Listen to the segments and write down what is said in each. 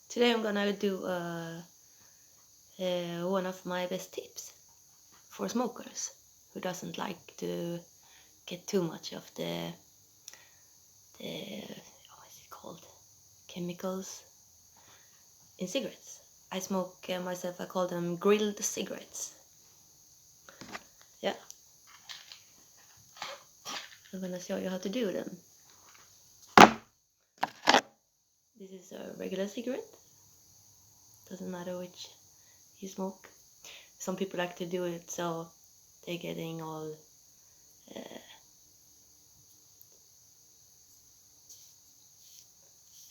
Today I'm gonna do one of my best tips for smokers who doesn't like to get too much of the what is it called, chemicals in cigarettes. I smoke myself. I call them grilled cigarettes. Yeah, I'm gonna show you how to do them. This is a regular cigarette. Doesn't matter which you smoke. Some people like to do it so they're getting all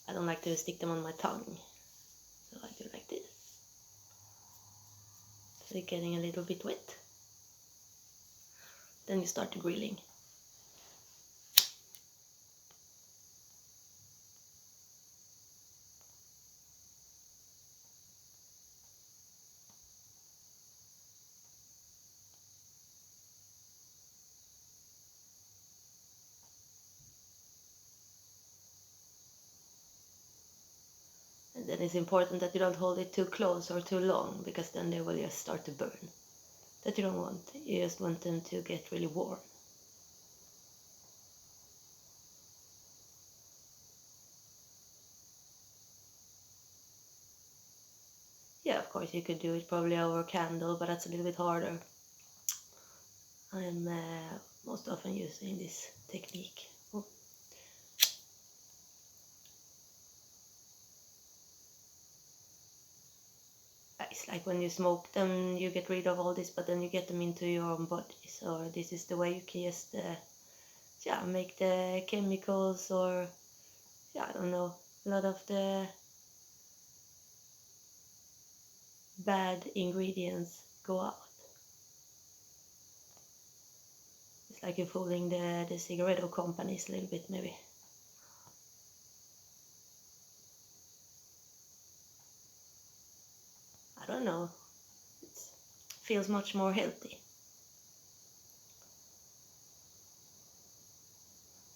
I don't like to stick them on my tongue, so I do like this. So they're getting a little bit wet. Then you start grilling. And then it's important that you don't hold it too close or too long, because then they will just start to burn. That you don't want. You just want them to get really warm. Yeah, of course you could do it probably over a candle, but that's a little bit harder. I'm most often using this technique. Oh. It's like when you smoke them, you get rid of all this, but then you get them into your own body. So this is the way you can just make the chemicals, or I don't know, a lot of the bad ingredients go out. It's like you're fooling the cigarette companies a little bit, maybe. I don't know. It feels much more healthy.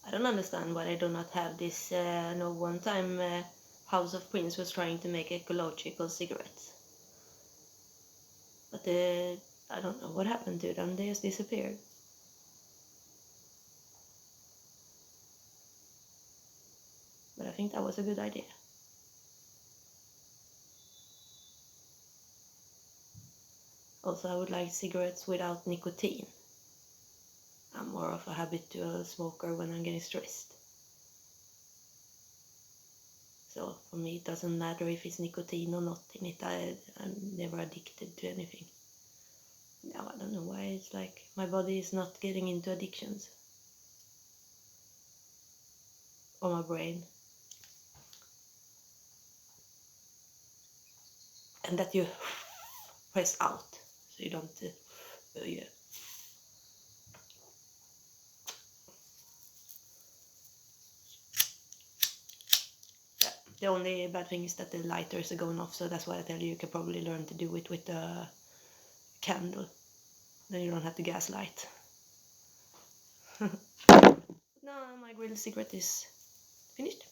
I don't understand why they do not have this. No, one time House of Prince was trying to make ecological cigarettes, but I don't know what happened to them. They just disappeared. But I think that was a good idea. Also, I would like cigarettes without nicotine. I'm more of a habitual smoker when I'm getting stressed. So for me, it doesn't matter if it's nicotine or not in it. I'm never addicted to anything. Now, I don't know why. It's like my body is not getting into addictions. Or my brain. And that you press out, so you don't yeah. The only bad thing is that the lighters are going off, so that's why I tell you can probably learn to do it with a candle. Then you don't have to gaslight. No, my grilled cigarette is finished.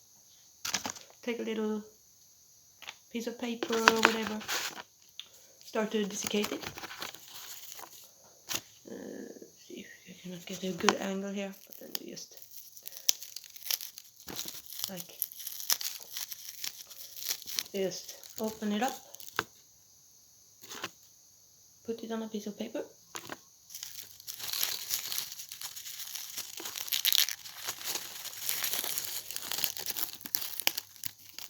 Take a little piece of paper or whatever. Start to desiccate it. See if you cannot get a good angle here, but then you just open it up, put it on a piece of paper.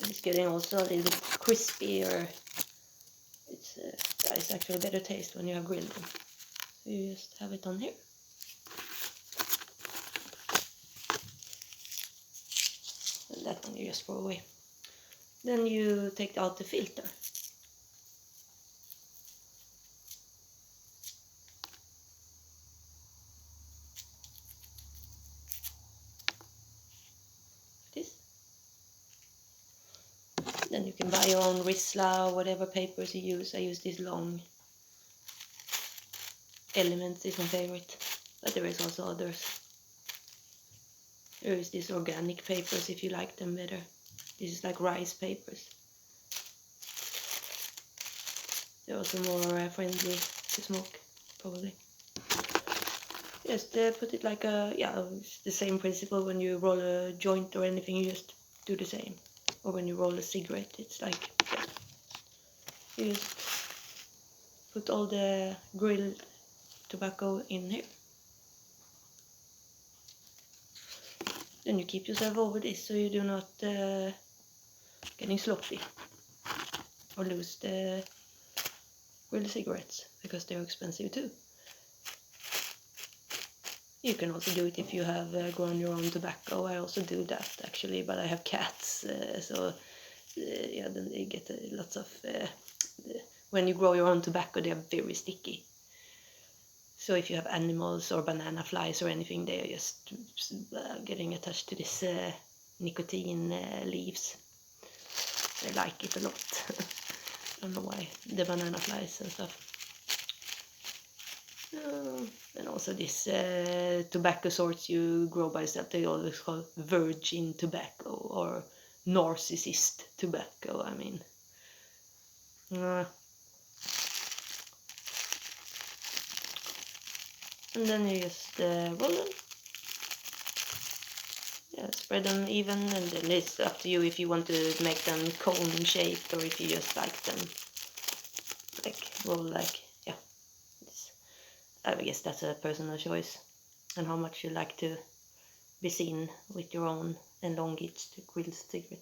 It's getting also a little bit crispier. It's actually better taste when you have grilled them. So you just have it on here. And that one you just throw away. Then you take out the filter. This. Then you can buy your own Rizla or whatever papers you use. I use this long Elements is my favorite, but there is also others. There is these organic papers if you like them better. This is like rice papers. They're also more friendly to smoke, probably. Just put it like it's the same principle when you roll a joint or anything, you just do the same. Or when you roll a cigarette, it's like, you just put all the grilled tobacco in here. Then you keep yourself over this so you do not getting sloppy or lose the grilled cigarettes, because they're expensive too. You can also do it if you have grown your own tobacco. I also do that actually, but I have cats, so yeah, then they get lots of when you grow your own tobacco, they are very sticky. So if you have animals or banana flies or anything, they are just getting attached to this nicotine leaves. They like it a lot. I don't know why, the banana flies and stuff. And also this tobacco sorts you grow by yourself, they always call virgin tobacco or narcissist tobacco, I mean. And then you just roll them. Yeah, spread them even, and then it's up to you if you want to make them cone shaped or if you just like them like roll like, yeah. I guess that's a personal choice, and how much you like to be seen with your own elongated grilled cigarette.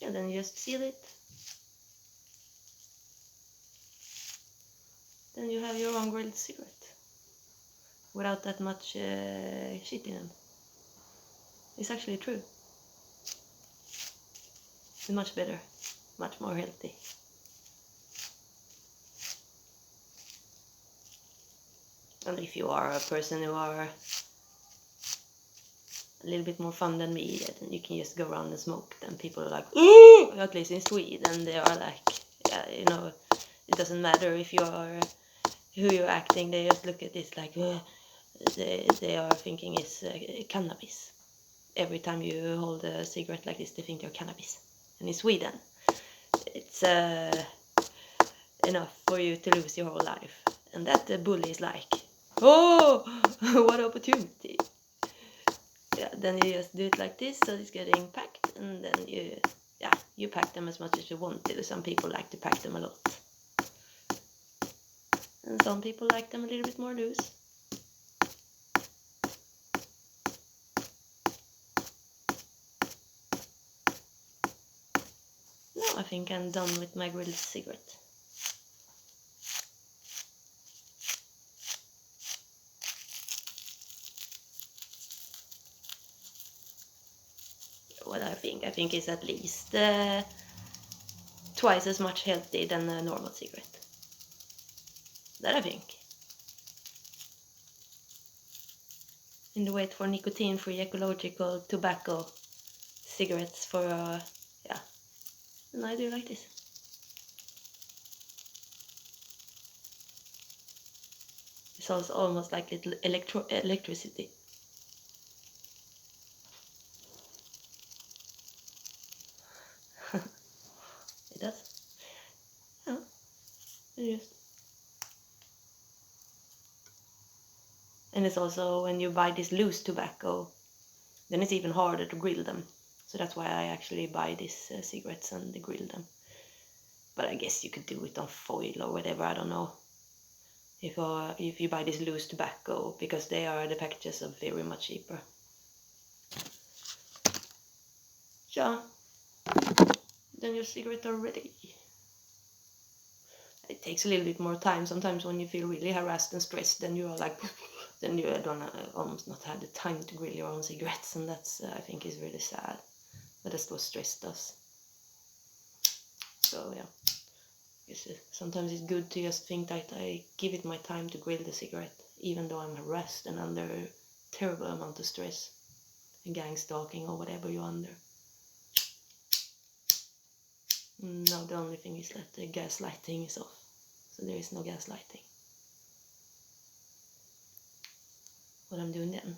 Yeah, then you just seal it. Then you have your own grilled cigarette without that much shit in them. It's actually true. It's much better, much more healthy. And if you are a person who are a little bit more fun than me, then you can just go around and smoke. Then people are like, ooh! At least in Sweden, they are like, yeah, you know, it doesn't matter if you are who you're acting, they just look at this like, they are thinking it's cannabis. Every time you hold a cigarette like this, they think you're cannabis. And in Sweden, it's enough for you to lose your whole life. And that the bully is like, oh, what opportunity. Yeah, then you just do it like this, so it's getting packed, and then you pack them as much as you want to. Some people like to pack them a lot. And some people like them a little bit more loose. Now I think I'm done with my grilled cigarette. What I think is at least twice as much healthy than a normal cigarette. That I think. In the wait for nicotine-free ecological tobacco cigarettes for and I do like this. It sounds almost like little electricity. It does. Yeah. And it's also, when you buy this loose tobacco, then it's even harder to grill them. So that's why I actually buy these cigarettes and grill them. But I guess you could do it on foil or whatever, I don't know. If you buy this loose tobacco, because the packages are very much cheaper. Yeah. Then your cigarettes are ready. It takes a little bit more time. Sometimes when you feel really harassed and stressed, then you are like, then you don't almost not have the time to grill your own cigarettes, and that's I think is really sad. But that's what stress does. So yeah, sometimes it's good to just think that I give it my time to grill the cigarette, even though I'm harassed and under a terrible amount of stress, and gang stalking or whatever you're under. Now the only thing is that the gaslighting is off, so there is no gaslighting. What I'm doing then.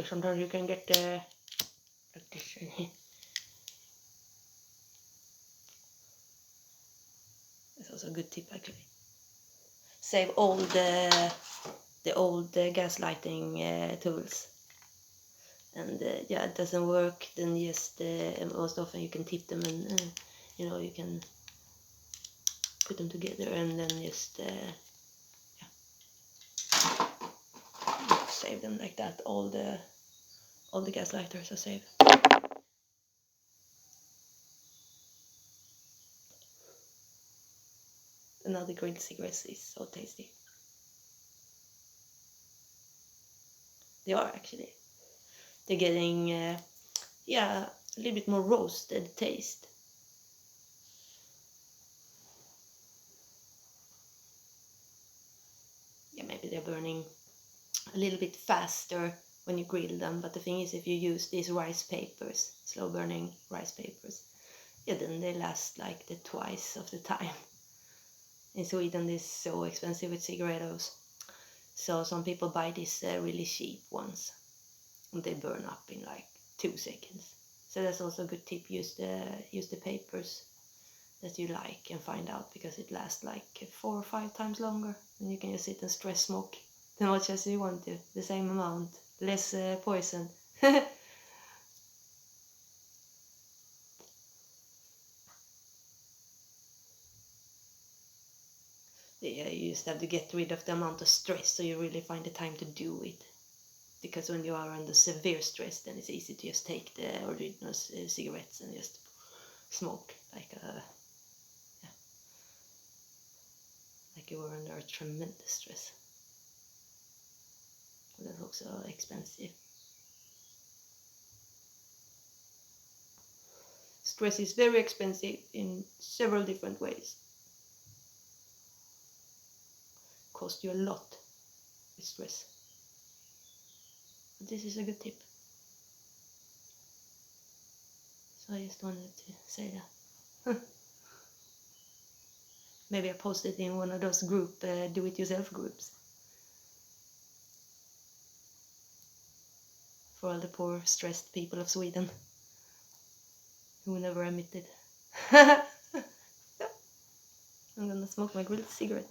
Sometimes you can get like this in here. It's also a good tip actually. Save all the old gas lighting tools. And yeah, it doesn't work, then just most often you can tip them, and you know, you can put them together and then just yeah, save them like that. All the gas lighters are saved. Another grilled cigarettes is so tasty. They are actually. They're getting yeah, a little bit more roasted taste. Yeah, maybe they're burning a little bit faster when you grill them, but the thing is, if you use these rice papers, slow burning rice papers, yeah, then they last like the twice of the time. In Sweden, it's so expensive with cigarettos, so some people buy these really cheap ones, and they burn up in like 2 seconds. So that's also a good tip. Use the papers that you like and find out, because it lasts like 4 or 5 times longer, and you can just sit and stress smoke as much as you want to, the same amount, less poison. Yeah, you just have to get rid of the amount of stress, so you really find the time to do it. Because when you are under severe stress, then it's easy to just take the original cigarettes and just smoke like yeah, like you were under a tremendous stress. But that's also expensive. Stress is very expensive in several different ways. Cost you a lot with stress. But this is a good tip. So I just wanted to say that. Maybe I post it in one of those group do-it-yourself groups for all the poor stressed people of Sweden who never admitted. I'm gonna smoke my grilled cigarette.